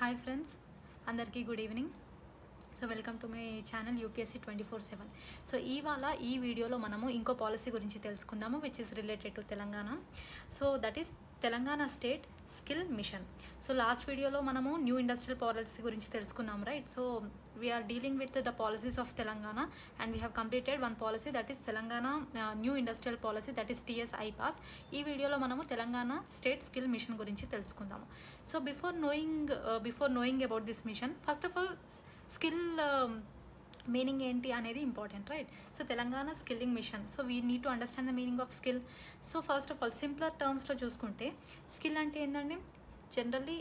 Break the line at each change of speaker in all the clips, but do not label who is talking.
Hi friends, అందరికీ good evening. So welcome to my channel UPSC 24/7. So ఇవాళ ఈ వీడియోలో మనము ఇంకో పాలసీ గురించి తెలుసుకుందాము, which is related to Telangana. So that is Telangana state skill mission. So last వీడియోలో మనము న్యూ ఇండస్ట్రియల్ పాలసీ గురించి తెలుసుకున్నాం, right? So we're dealing with the policies of Telangana and we have completed one policy, that is Telangana new industrial policy, that is TS iPASS. ఈ వీడియోలో మనము Telangana state skill mission గురించి తెలుసుకుందాము. So before knowing about this mission, first of all skill meaning ఏంటి అనేది important, right? So Telangana skilling mission. So we need to understand the meaning of skill. So first of all simpler టర్మ్స్లో చూసుకుంటే skill అంటే ఏంటంటే, generally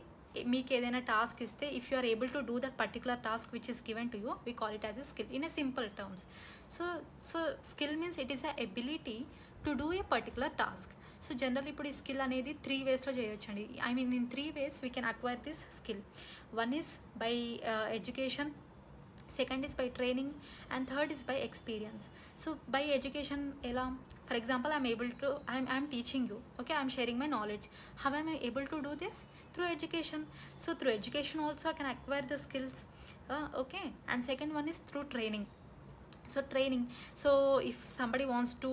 మీకు ఏదైనా task ఇస్తే if you are able to do that particular task which is given to you, we call it as a skill in a simple terms. So skill means it is a ability to do a particular task. So general ఇప్పుడు ఈ skill అనేది 3 వేస్లో చేయొచ్చండి. I mean in 3 ways we can acquire this skill. One is by education, second is by training, and third is by experience. So by education ఎలా? For example, I'm teaching you, okay, I'm sharing my knowledge. How I'm able to do this? Through education. So through education also I can acquire the skills, okay. And second one is through training. So training, so if somebody wants to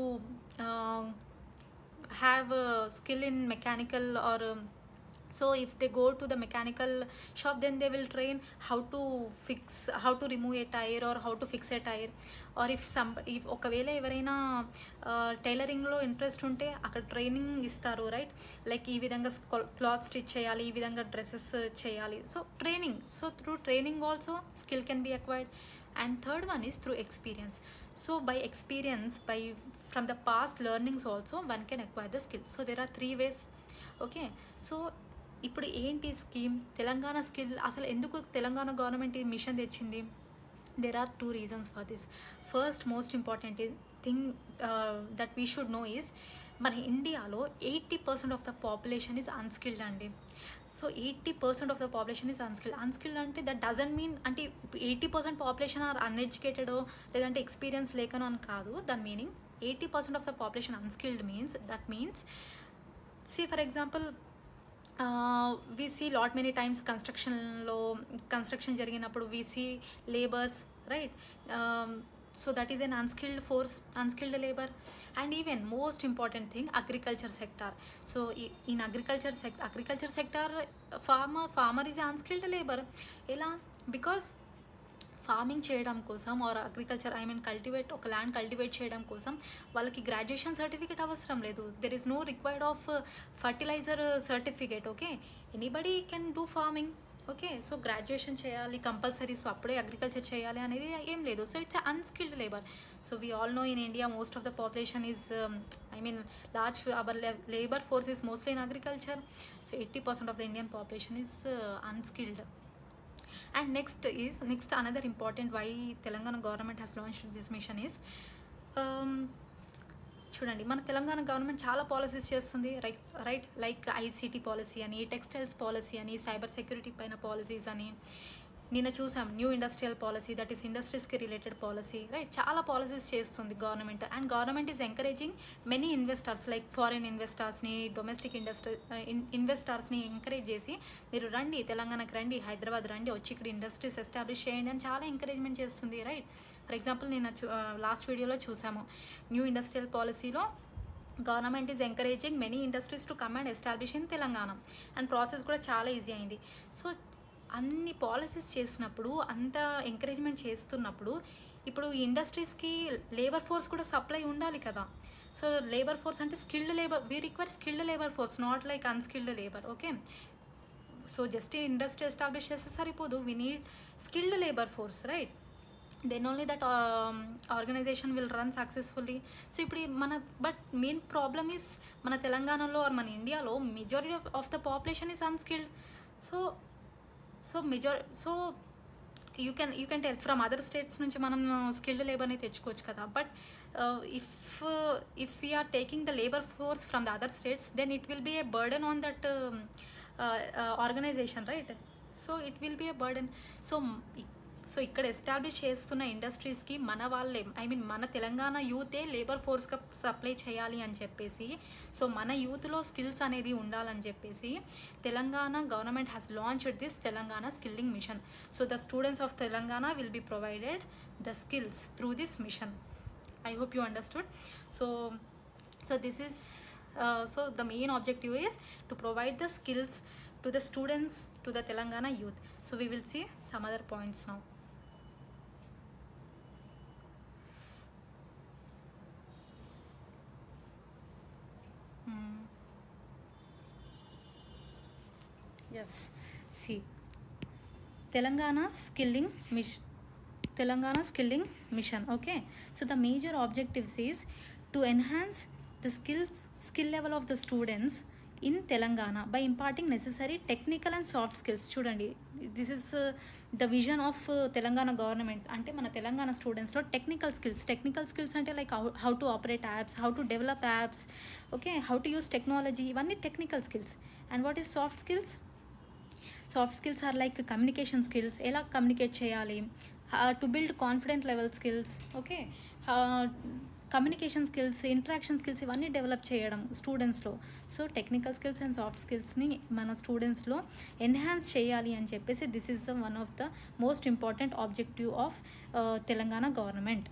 have a skill in mechanical or so if they go to the mechanical shop, then they will train how to remove a tire or how to fix a tire. or if ఒకవేళ ఎవరైనా టైలరింగ్లో interest ఉంటే అక్కడ training ఇస్తారు, right? Like ఈ విధంగా cloth stitch చేయాలి, ఈ విధంగా డ్రెస్సెస్ చేయాలి. So training, so through training also skill can be acquired. And third one is through experience. So by experience, from the past learnings also one can acquire the skill. So there are 3 ways, okay. So ఇప్పుడు ఏంటి scheme Telangana skill? అసలు ఎందుకు Telangana government ఈ machine తెచ్చింది? there are 2 reasons for this. First, most important thing that we should know is, మన ఇండియాలో 80% of the population is unskilled అండి. So 80% of the population is unskilled అంటే దట్ డజంట్ మీన్ అంటే 80% population are అన్ఎడ్యుకేటెడో లేదంటే experience లేకనో అని కాదు. దాని meaning 80% of the population unskilled means, that means, see for example, we see lot many times construction జరిగినప్పుడు we see labors, right? So that is an unskilled labor. And even most important thing, agriculture sector. So in agriculture sector, farmer is unskilled labor. ఎలా? Because farming చేయడం కోసం or agriculture ఒక land cultivate చేయడం కోసం వాళ్ళకి graduation certificate అవసరం లేదు. There is no required of fertilizer certificate, okay. Anybody can do farming, okay. So graduation చేయాలి కంపల్సరీ, సో అప్పుడే అగ్రికల్చర్ చేయాలి అనేది ఏం లేదు. So it's unskilled labour. So we all know in India most of the population is large our labor force is mostly in agriculture. So 80% of the Indian population is unskilled. And next another important why Telangana government has launched this mission is, చూడండి, మన Telangana government చాలా policies చేస్తుంది, right? Like ICT policy అని, textiles policy అని, cyber security పైన policies అని. నిన్న చూసాం new industrial policy, that is ఇండస్ట్రీస్కి రిలేటెడ్ పాలసీ, రైట్? చాలా పాలసీస్ చేస్తుంది government. And government is encouraging many investors, like foreign ఇన్వెస్టర్స్ని, డొమెస్టిక్ ఇన్వెస్టర్స్ని ఎంకరేజ్ చేసి, మీరు రండి, తెలంగాణకు రండి, హైదరాబాద్ రండి, వచ్చి ఇక్కడ ఇండస్ట్రీస్ ఎస్టాబ్లిష్ చేయండి అని చాలా ఎంకరేజ్మెంట్ చేస్తుంది, రైట్? ఫర్ ఎగ్జాంపుల్, నేను లాస్ట్ వీడియోలో చూసాము, న్యూ ఇండస్ట్రియల్ పాలసీలో government is encouraging many industries to come and establish in Telangana. And process కూడా చాలా ఈజీ అయింది. సో అన్ని పాలసీస్ చేసినప్పుడు, అంత ఎంకరేజ్మెంట్ చేస్తున్నప్పుడు, ఇప్పుడు ఇండస్ట్రీస్కి లేబర్ ఫోర్స్ కూడా సప్లై ఉండాలి కదా. సో లేబర్ ఫోర్స్ అంటే skilled labour, we require skilled labour force, not like unskilled labour, okay. So just industry establish చేస్తే సరిపోదు, we need skilled labour force, right? Then only that organization will run successfully. So ఇప్పుడు but main problem is మన తెలంగాణలో or మన ఇండియాలో majority of the population is unskilled. So you can tell from other states నుంచి మనం skilled లేబర్ని తెచ్చుకోవచ్చు కదా. But if we're taking the labour force from the other states, then it will be a burden on that organization, right? So it will be a burden. So so ఇక్కడ establish చేస్తున్న ఇండస్ట్రీస్కి మన వాళ్ళే, I mean మన తెలంగాణ యూతే labour ఫోర్స్గా supply చేయాలి అని చెప్పేసి, సో మన యూత్లో స్కిల్స్ అనేది ఉండాలని చెప్పేసి Telangana government has launched this Telangana skilling mission. So the students of Telangana will be provided the skills through this mission. I hope you understood. So this is so the main objective is to provide the skills to the students, to the Telangana youth. So we will see some other points now. Yes, see, Telangana skilling mission. Okay, so the major objectives is to enhance the skill level of the students in Telangana by imparting necessary technical and soft skills. Chudandi, this is the vision of Telangana government. Ante mana Telangana students lo technical skills ante like how to operate apps, how to develop apps, okay, how to use technology, ivanni technical skills. And what is soft skills? Soft skills are like communication skills, ఎలా communicate చేయాలి, to build confident level skills, okay, communication skills, interaction skills, ఇవన్నీ develop చేయడం స్టూడెంట్స్లో. So technical skills and soft స్కిల్స్ని మన స్టూడెంట్స్లో enhance చేయాలి అని చెప్పేసి this is the one of the most important objective of Telangana government.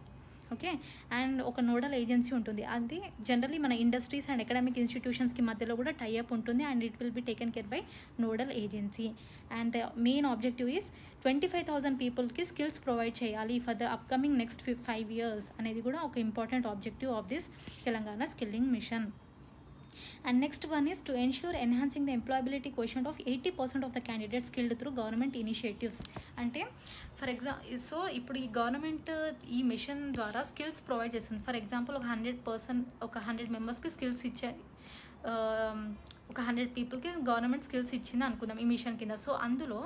Okay, and ఒక నోడల్ ఏజెన్సీ ఉంటుంది, అది జనరలీ మన ఇండస్ట్రీస్ అండ్ అకాడమిక్ ఇన్స్టిట్యూషన్స్కి మధ్యలో కూడా టైఅప్ ఉంటుంది, and it will be taken care by nodal agency. And the main objective is 25,000 పీపుల్కి skills provide చేయాలి for the upcoming next 5 years అనేది కూడా ఒక important objective of this Telangana skilling mission. And next one is to ensure enhancing the employability quotient of 80% of the candidates skilled through government initiatives. అంటే for example, so ఇప్పుడు ఈ government ఈ machine ద్వారా skills provide చేస్తుంది. For example ఒక 100 మెంబర్స్కి skills ఇచ్చే, ఒక 100 పీపుల్కి గవర్నమెంట్ స్కిల్స్ ఇచ్చింది అనుకుందాం ఈ మిషన్ కింద. సో అందులో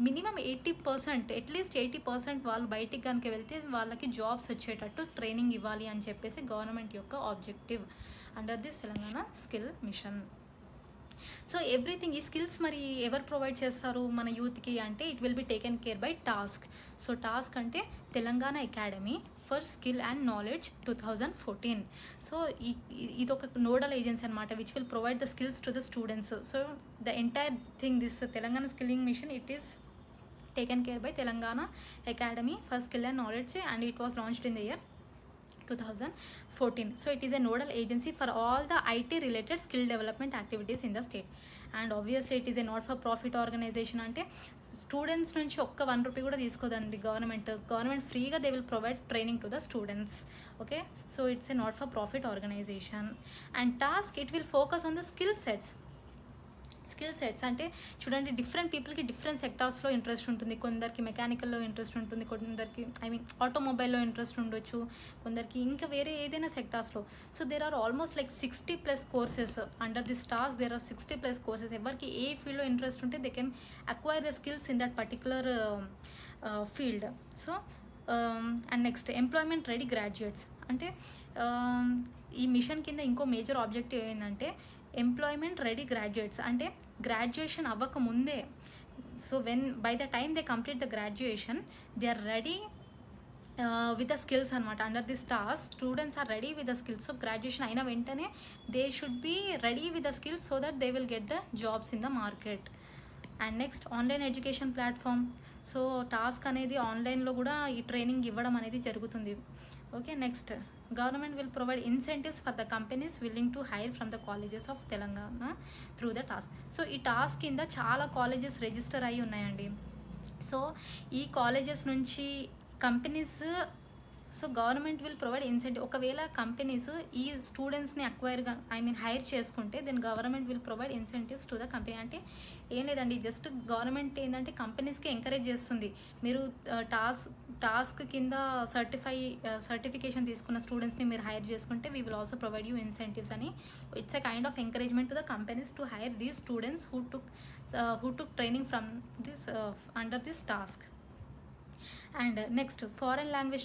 మినిమం 80%, అట్లీస్ట్ 80% వాళ్ళు బయటికి కనుక వెళ్తే వాళ్ళకి జాబ్స్ వచ్చేటట్టు ట్రైనింగ్ ఇవ్వాలి అని చెప్పేసి గవర్నమెంట్ యొక్క objective under this Telangana skill mission. So everything, ఈ స్కిల్స్ మరి ఎవరు ప్రొవైడ్ చేస్తారు మన యూత్కి అంటే it will be taken care by task. So task అంటే Telangana academy for skill and knowledge 2014. So ఇది ఒక నోడల్ ఏజెన్సీ అనమాట which will provide the skills to the students. So the entire thing, this Telangana skilling mission, it is taken care by Telangana Academy for Skill and Knowledge, and it was launched in the year 2014. So it is a nodal agency for all the IT related skill development activities in the state, and obviously it is a not for profit organization. అంటే students నుంచి ఒక్క 1 rupee కూడా తీసుకోదండి government ఫ్రీగా they will provide training to the students. Okay, so it's a not for profit organization. And task, it will focus on the skill sets అంటే చూడండి, different పీపుల్కి different సెక్టార్స్లో interest ఉంటుంది. కొందరికి మెకానికల్లో ఇంట్రెస్ట్ ఉంటుంది, కొందరికి ఆటోమొబైల్లో ఇంట్రెస్ట్ ఉండొచ్చు, కొందరికి ఇంకా వేరే ఏదైనా సెక్టార్స్లో. So there are almost like 60+ courses under this task. There are 60+ courses. ఎవరికి ఏ ఫీల్డ్లో ఇంట్రెస్ట్ ఉంటే they can acquire the skills in that particular field. So and next employment ready graduates అంటే ఈ మిషన్ కింద ఇంకో మేజర్ ఆబ్జెక్టివ్ ఏంటంటే employment ready graduates అంటే గ్రాడ్యుయేషన్ అవ్వకముందే, so by the time they complete the graduation they are ready with the skills అనమాట. Under this task students are ready with the skills. So graduation అయిన వెంటనే they should be ready with the skills so that they will get the jobs in the market. And next online education platform. So task అనేది ఆన్లైన్లో కూడా ఈ training ఇవ్వడం అనేది జరుగుతుంది. Okay, next government will provide incentives for the companies willing to hire from the colleges of Telangana through the task. So ఈ task కింద చాలా కాలేజెస్ రిజిస్టర్ అయ్యి ఉన్నాయండి. సో ఈ కాలేజెస్ నుంచి companies, so government will provide incentive. ఒకవేళ companies ఈ స్టూడెంట్స్ని హైర్ చేసుకుంటే then government will provide incentives to the company. అంటే ఏం లేదండి, జస్ట్ గవర్నమెంట్ ఏంటంటే కంపెనీస్కి ఎంకరేజ్ చేస్తుంది. మీరు టాస్క్ కింద సర్టిఫికేషన్ తీసుకున్న స్టూడెంట్స్ని మీరు హైర్ చేసుకుంటే we will also provide you incentives అని. It's a kind of encouragement to the companies to hire these students who took training from this under this task. And next foreign language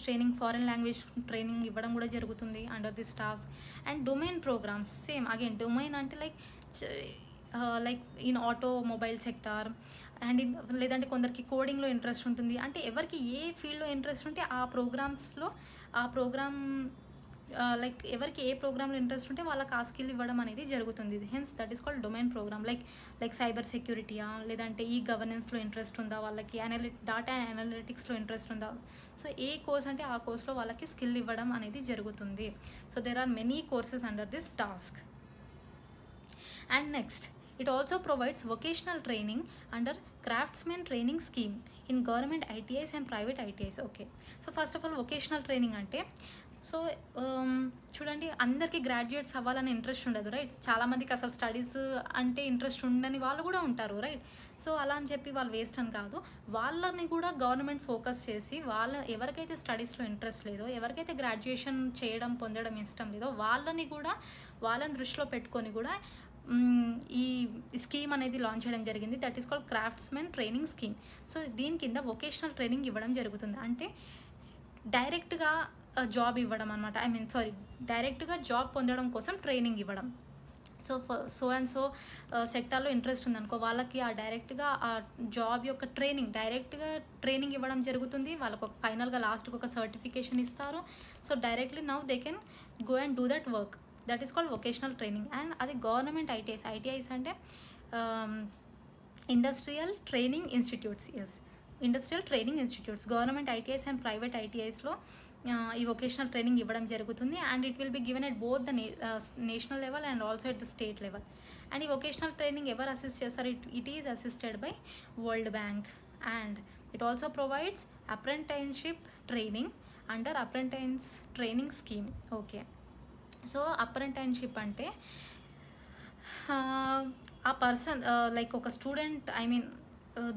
training ఇవ్వడం కూడా జరుగుతుంది under this task. And domain programs, same again domain అంటే like like in automobile sector and లేదంటే కొందరికి కోడింగ్లో interest ఉంటుంది. అంటే ఎవరికి ఏ ఫీల్డ్లో ఇంట్రెస్ట్ ఉంటే ఆ ప్రోగ్రామ్స్లో ఆ ప్రోగ్రామ్ లైక్ ఎవరికి ఏ ప్రోగ్రామ్లో ఇంట్రెస్ట్ ఉంటే వాళ్ళకి ఆ స్కిల్ ఇవ్వడం అనేది జరుగుతుంది. Hence that is called domain program. Like cyber సెక్యూరిటీయా, లేదంటే ఈ గవర్నెన్స్లో ఇంట్రెస్ట్ ఉందా, వాళ్ళకి డాటా అనలిటిక్స్లో ఇంట్రెస్ట్ ఉందా. సో ఏ కోర్స్ అంటే ఆ కోర్స్లో వాళ్ళకి స్కిల్ ఇవ్వడం అనేది జరుగుతుంది. So there are many courses under this task. And next, it also provides vocational training under craftsman training scheme in government ITIs and private ITIs. Okay, so first of all vocational training అంటే so చూడండి, అందరికీ graduates అవ్వాలని interest ఉండదు, right. చాలామందికి అసలు studies అంటే interest ఉండని వాళ్ళు కూడా ఉంటారు, రైట్. సో అలా అని చెప్పి వాళ్ళు వేస్ట్ అని కాదు, వాళ్ళని కూడా గవర్నమెంట్ ఫోకస్ చేసి ఎవరికైతే స్టడీస్లో ఇంట్రెస్ట్ లేదో, ఎవరికైతే గ్రాడ్యుయేషన్ చేయడం పొందడం ఇష్టం లేదో వాళ్ళని దృష్టిలో పెట్టుకొని కూడా ఈ స్కీమ్ అనేది లాంచ్ చేయడం జరిగింది. That is called craftsmen training scheme. So దీని కింద వొకేషనల్ ట్రైనింగ్ ఇవ్వడం జరుగుతుంది. అంటే డైరెక్ట్గా జాబ్ ఇవ్వడం అనమాట. డైరెక్ట్గా జాబ్ పొందడం కోసం ట్రైనింగ్ ఇవ్వడం. సో అండ్ సో సెక్టార్లో ఇంట్రెస్ట్ ఉందనుకో, వాళ్ళకి ఆ డైరెక్ట్గా ఆ జాబ్ యొక్క డైరెక్ట్గా ట్రైనింగ్ ఇవ్వడం జరుగుతుంది. వాళ్ళకు ఒక ఫైనల్గా లాస్ట్కి ఒక సర్టిఫికేషన్ ఇస్తారు. So directly now they can go and do that work. That is called vocational training. And అది గవర్నమెంట్ ఐటీఐస్ అంటే industrial training institutes. Industrial training institutes, government ITIs and private ఐటీఐస్లో ఈ వొకేషనల్ ట్రైనింగ్ ఇవ్వడం జరుగుతుంది. And it will be given at both the national level and also at the state level. And ఈ vocational training ఎవరు assist చేస్తారు? It is assisted by World Bank. And it also provides apprenticeship training under apprentice training scheme. Okay, so apprenticeship అంటే ఆ person like ఒక student,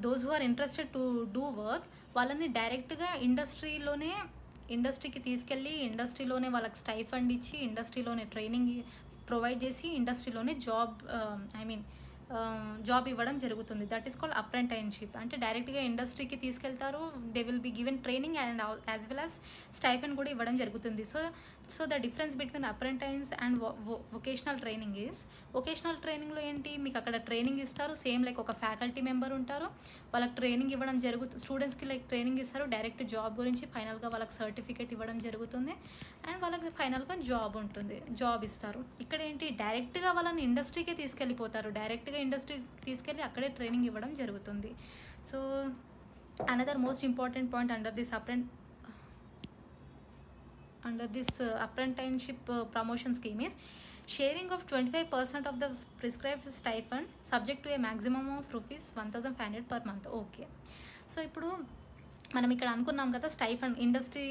those who are interested to do work, వాళ్ళని డైరెక్ట్గా ఇండస్ట్రీకి తీసుకెళ్ళి ఇండస్ట్రీలోనే వాళ్ళకి స్టైఫండ్ ఇచ్చి ఇండస్ట్రీలోనే ట్రైనింగ్ ప్రొవైడ్ చేసి ఇండస్ట్రీలోనే జాబ్ ఇవ్వడం జరుగుతుంది. That is called apprenticeship. అంటే డైరెక్ట్గా ఇండస్ట్రీకి తీసుకెళ్తారు, they will be given training and as well as stipend కూడా ఇవ్వడం జరుగుతుంది. So the difference between apprentice and vocational training is, vocational ట్రైనింగ్లో ఏంటి, మీకు అక్కడ ట్రైనింగ్ ఇస్తారు, సేమ్ లైక్ ఒక ఫ్యాకల్టీ మెంబర్ ఉంటారు, వాళ్ళకి ట్రైనింగ్ ఇవ్వడం జరుగుతుంది. స్టూడెంట్స్కి లైక్ ట్రైనింగ్ ఇస్తారు, డైరెక్ట్ జాబ్ గురించి ఫైనల్గా వాళ్ళకి సర్టిఫికేట్ ఇవ్వడం జరుగుతుంది అండ్ వాళ్ళకి ఫైనల్గా జాబ్ ఇస్తారు. ఇక్కడ ఏంటి, డైరెక్ట్గా వాళ్ళని ఇండస్ట్రీకే తీసుకెళ్ళిపోతారు, డైరెక్ట్గా ఇండస్ట్రీకి తీసుకెళ్ళి అక్కడే ట్రైనింగ్ ఇవ్వడం జరుగుతుంది. So another most important point under this apprenticeship promotion scheme is sharing of 25% of the prescribed stipend subject to a maximum of rupees 1,500 per month. Okay, so ఇప్పుడు మనం ఇక్కడ అనుకున్నాం కదా, స్టైఫండ్ ఇండస్ట్రీ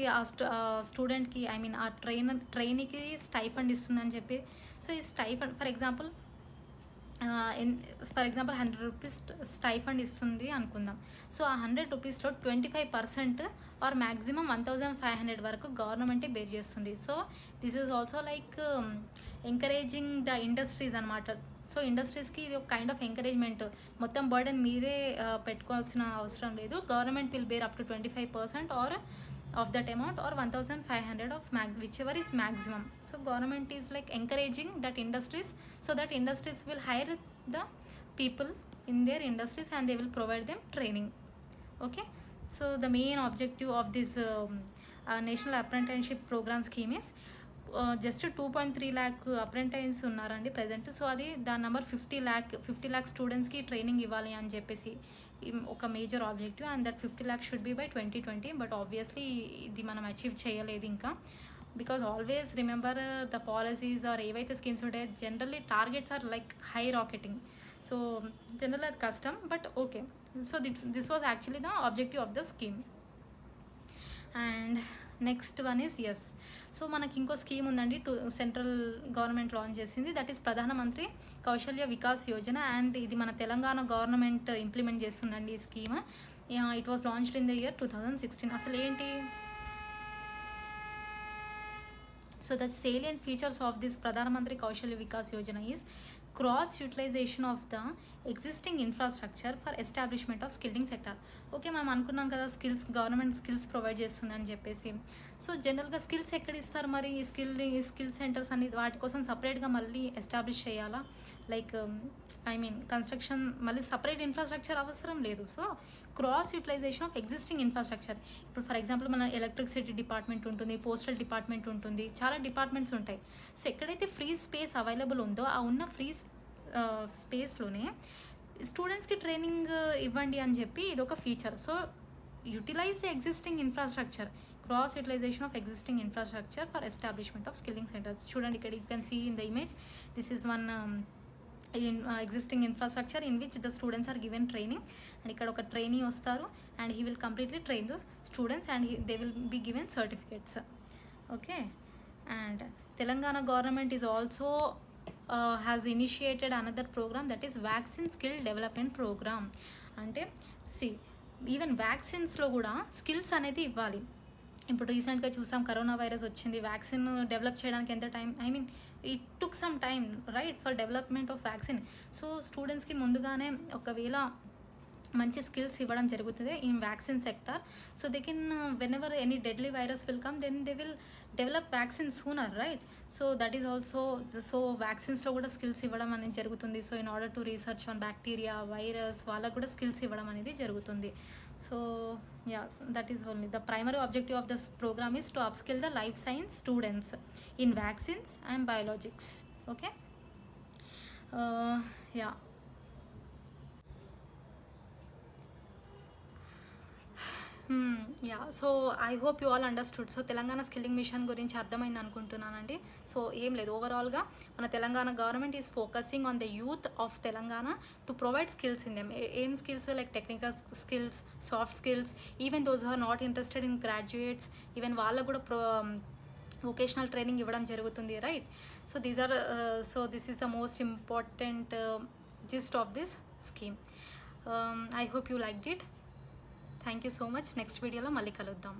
స్టూడెంట్కి ఆ ట్రైనీకి స్టైఫండ్ ఇస్తుందని చెప్పి. సో ఈ stipend for example 100 rupees stipend ఇస్తుంది అనుకుందాం. సో ఆ 100 రూపీస్లో 25% ఆర్ మ్యాక్సిమం 1,500 వరకు గవర్నమెంటే బేర్ చేస్తుంది. So this is also like encouraging the industries అనమాట. సో ఇండస్ట్రీస్కి ఇది ఒక కైండ్ ఆఫ్ ఎంకరేజ్మెంట్. మొత్తం బర్డెన్ మీరే పెట్టుకోవాల్సిన అవసరం లేదు, government will bear up to 25% or of that amount or 1,500 of whichever is maximum. So government is like encouraging that industries, so that industries will hire the people in their industries and they will provide them training. Okay, so the main objective of this national apprenticeship program scheme is just 2.3 lakh అప్రెంటైన్స్ ఉన్నారండి present. So అది దాని number 50 lakh స్టూడెంట్స్కి training ఇవ్వాలి అని చెప్పేసి ఒక major objective. And that 50 lakh should be by 2020. But obviously ఇది మనం అచీవ్ చేయలేదు ఇంకా, because always remember the policies are ఏవైతే స్కీమ్స్ ఉంటాయో generally targets are like high rocketing. So general అది కష్టం, but okay. So this was actually the objective of the scheme. And next one is so మనకి ఇంకో scheme ఉందండి, central government launch చేసింది. That is ప్రధానమంత్రి Kausalya Vikas Yojana. And ఇది మన Telangana government implement చేస్తుందండి ఈ scheme. It was launched in the year 2016. అసలు ఏంటి, so the salient features of this Pradhan Mantri Kaushalya Vikas Yojana is cross utilization of the existing infrastructure for establishment of skilling sector. Okay, మనం అనుకున్నాం కదా government skills provide చేస్తుందని చెప్పేసి. So జనరల్గా skills ఎక్కడ ఇస్తారు మరి, ఈ స్కిల్ సెంటర్స్ అని వాటి కోసం సపరేట్గా మళ్ళీ ఎస్టాబ్లిష్ చేయాలా? లైక్ ఐ మీన్ కన్స్ట్రక్షన్ మళ్ళీ సపరేట్ ఇన్ఫ్రాస్ట్రక్చర్ అవసరం లేదు. So cross utilization of existing infrastructure. ఇప్పుడు ఫర్ ఎగ్జాంపుల్ మన ఎలక్ట్రిసిటీ డిపార్ట్మెంట్ ఉంటుంది, పోస్టల్ డిపార్ట్మెంట్ ఉంటుంది, చాలా డిపార్ట్మెంట్స్ ఉంటాయి. సో ఎక్కడైతే ఫ్రీ స్పేస్ అవైలబుల్ ఉందో ఆ ఉన్న ఫ్రీ స్పేస్లోనే స్టూడెంట్స్కి ట్రైనింగ్ ఇవ్వండి అని చెప్పి ఇది ఒక feature. So utilize the existing infrastructure, cross utilization of existing infrastructure for establishment of skilling centres. చూడండి ఇక్కడ you can see in the image, this is one existing infrastructure in which the students are given training, and ఇక్కడ ఒక trainee వస్తారు and he will completely train the students and they will be given certificates. Okay, and Telangana government is also has initiated another program, that is vaccine skill development program. అంటే even వ్యాక్సిన్స్లో కూడా skills అనేది ఇవ్వాలి. ఇప్పుడు రీసెంట్గా చూసాం corona virus వచ్చింది, vaccine develop చేయడానికి ఎంత time, I mean it took some time right for development of vaccine. So స్టూడెంట్స్కి ముందుగానే ఒకవేళ మంచి స్కిల్స్ ఇవ్వడం జరుగుతుంది in vaccine sector. So they can whenever any deadly virus will come then they will develop vaccine sooner right. So that is also so వ్యాక్సిన్స్లో కూడా skills ఇవ్వడం అనేది జరుగుతుంది. So in order to research on bacteria virus వాళ్ళకు కూడా skills ఇవ్వడం అనేది జరుగుతుంది. So yeah, so that is only the primary objective of this program is to upskill the life science students in vaccines and biologics. Okay, yeah. So I hope you all understood. So Telangana skilling mission గురించి అర్థమైంది అనుకుంటున్నానండి. So ఏం లేదు, ఓవరాల్గా మన Telangana government is focusing on the youth of Telangana to provide skills in them. ఏం skills like technical skills, soft skills, even those are not interested in graduates, even వాళ్ళకు కూడా వొకేషనల్ ట్రైనింగ్ ఇవ్వడం జరుగుతుంది right. So these are so this is the most important gist of this scheme. I hope you liked it. Thank you so much. Next వీడియోలో మళ్ళీ కలుద్దాం.